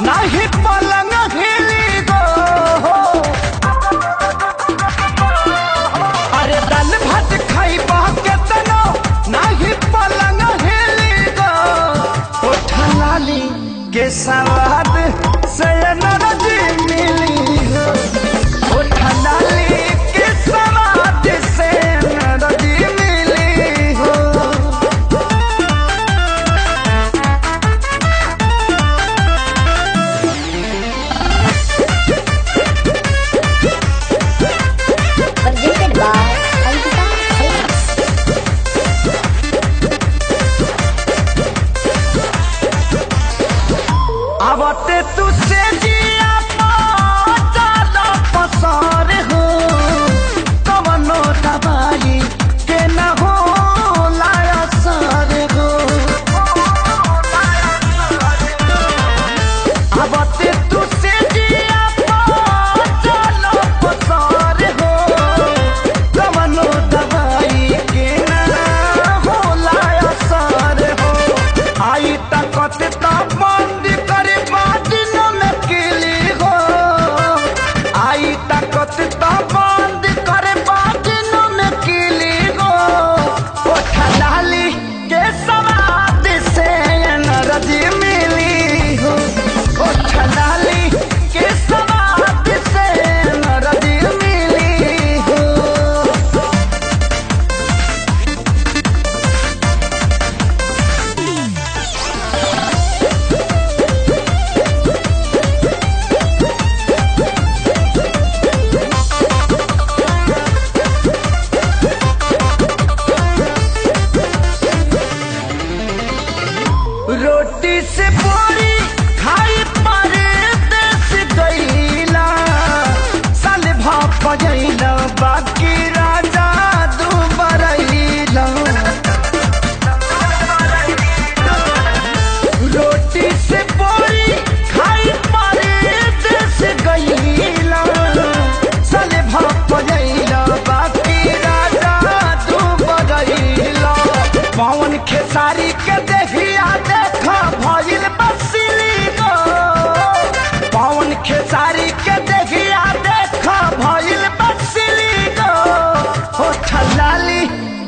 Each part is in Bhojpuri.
नाही पलंग हिली गो। अरे दाल भात खाइबा केतनो नाही पलंग हिली गो। ओठा लाली के सवाद से एनर्जी मिली हो। ओठा लाली के सवाद से एनर्जी मिली हो। Presented by Ankita Films. आवते तू से जिया पाचालो पसार हो। कवनो दवाई के न हो लाया सार हो। आवते तू से जिया पाचालो पसार हो। कवनो दवाई के न हो लाया सार हो। आई तकत बंद करे बादिन में किली हो। आई तकत बंद करे बादिन में किली हो। ओठा लाली के सवाद से एनर्जी मिली हो। ओठा लाली के सवाद से एनर्जी मिली हो। रोटी से पूरी खाई परदेस गईला। साल भाप गईला बाकी राजा दुबरईला। रोटी से पूरी खाई परदेस गईला। साल भाप गईला बाकी राजा दुबरईला। पवन खेसारी के देखिया देखा भइल बसिली गो। पवन खेसारी के देखिया देखा भइल बसिली गो। होठा लाली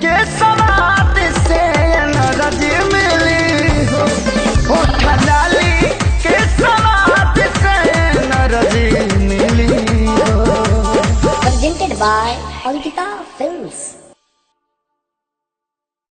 के सवाद से एनर्जी मिली हो। होठा लाली के सवाद से एनर्जी मिली हो। Presented by Ankita Films.